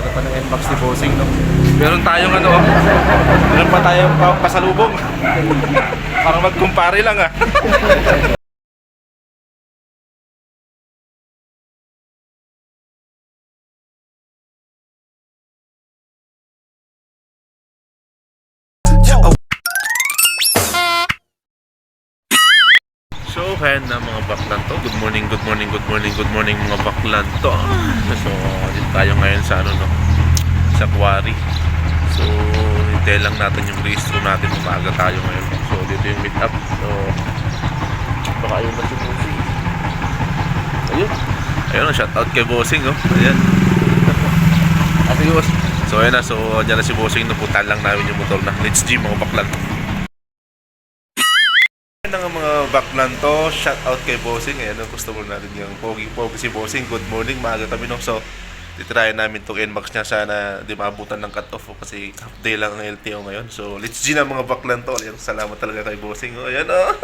Ganda pa ng NMAX ni Bossing, no? Meron tayong ano, meron pa tayong pasalubong. Para magkumpare lang, ah. So, kaya na mga baklan to. Good morning, good morning, good morning, good morning mga baklan to. So, dito tayo ngayon sa ano, no? Sa quarry. So, hintay lang natin yung registro natin. Umaga tayo ngayon. So, dito yung meet up. So, baka ayun na si Bossing. Ayun. Ayun, shoutout kay Bossing, oh. Ayan. Adios. So, ayun na. So, dyan na si Bossing. Napuntahan lang namin yung motor na. Let's G, mga baklan. Ng mga baklan to, shout out kay Bossing. Ayan ang customer natin yung pogi si Bossing. Good morning, maaga kami, no? So, titirayan namin itong NMAX niya. Sana di maabutan ng cut-off kasi half day lang ang LTO ngayon. So, let's G na mga baklan to. Ayan, salamat talaga kay Bossing. Oh, ayan, oh.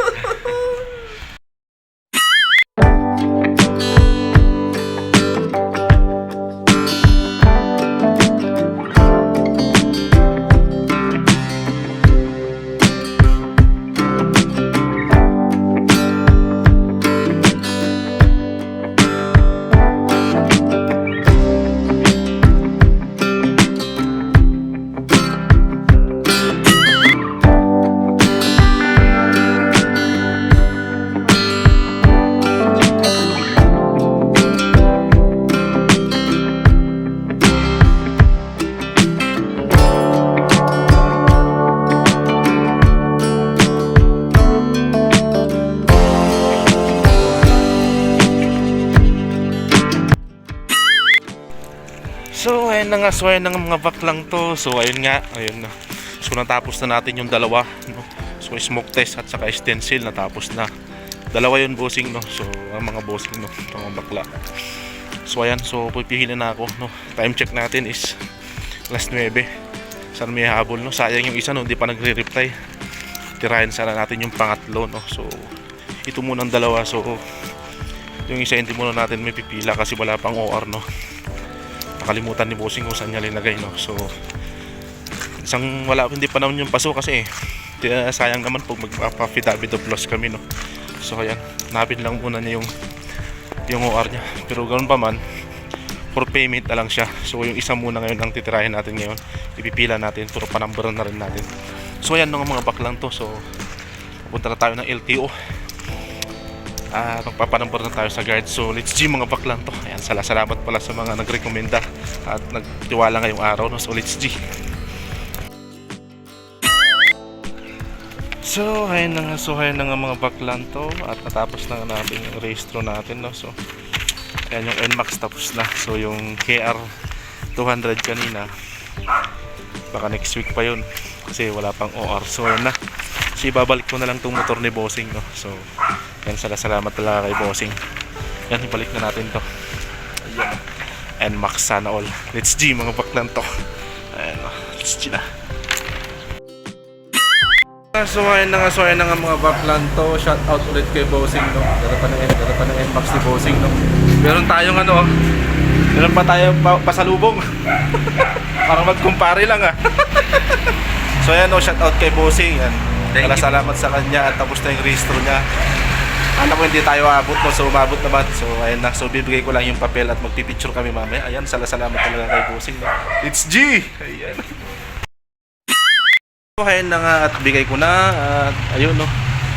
So, ayun na nga, so ayun na nga mga baklang to. So, ayun nga, ayun na. So, natapos na natin yung dalawa, no? So, smoke test at saka stencil, natapos na. Dalawa yun, Bossing, no? So, ang mga Bossing, no? Mga bakla. So, ayan, so, pipihilin na ako, no? Time check natin is alas 9. Sana may habol, no? Sayang yung isa, no? Hindi pa nagre-reply. Tirahin sana natin yung pangatlo, no? So, ito muna ang dalawa. So, yung isa hindi muna natin may pipila kasi wala pang OR, no? Nakalimutan ni Bossing kung saan niya linagay, no? So, isang wala, hindi pa naman yung paso kasi sayang naman pag magpapa-affidavit of loss kami, no? So, ayan, napin lang muna niya yung OR niya. Pero ganoon pa man, for payment na lang siya. So, yung isa muna ngayon ang titirahin natin ngayon. Ipipila natin, pero panambaran na rin natin. So, ayan mga baklang to. So, pupunta na tayo ng LTO. Magpapanumber na tayo sa guard. So, let's G mga baklang to. Ayan, salamat pala sa mga nagrekomenda at nagtiwala ngayong araw, no? So, let's G. So, ayun na nga mga baklang to. At natapos na nga natin yung registro natin, no? So, ayan yung NMAX tapos na. So, yung KR 200 kanina, baka next week pa yun kasi wala pang OR. So, ayan na. So, ibabalik ko na lang tong motor ni Bossing, no? So, yan, salamat talaga kay Bossing. Yan, ibalik na natin to. Ayan, NMAX sana all. Let's G mga baklan to. Ayan, let's G na. So ayun na nga mga baklan to. Shout out ulit kay Bossing, no? Ganda pa ng NMAX ni Bossing, no? Meron tayong ano, meron pa tayong pasalubong. Para magkumpare lang, ah. So ayan, no, shout out kay Bossing. Yan. Salamat sa kanya at tapos na yung registro niya. Alam ko hindi tayo abot, no? So umabot naman. So ayun na. So bibigay ko lang yung papel at magpipicture kami mamaya. Ayan, salamat talaga kay Bossing, no? It's G! Ayan. So ayun na nga at bigay ko na. At ayun, no?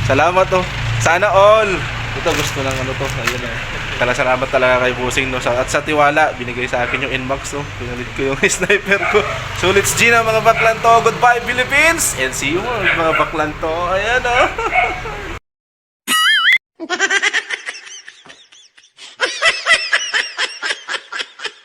Salamat, no? Sana all! Ito gusto lang ano to. Ayun, no? Salamat talaga kay Bossing, no? At sa tiwala, binigay sa akin yung NMAX, no? Pinalit ko yung sniper ko. So let's G na mga baklan to. Goodbye Philippines! And see you mga baklan to. Ayan, no?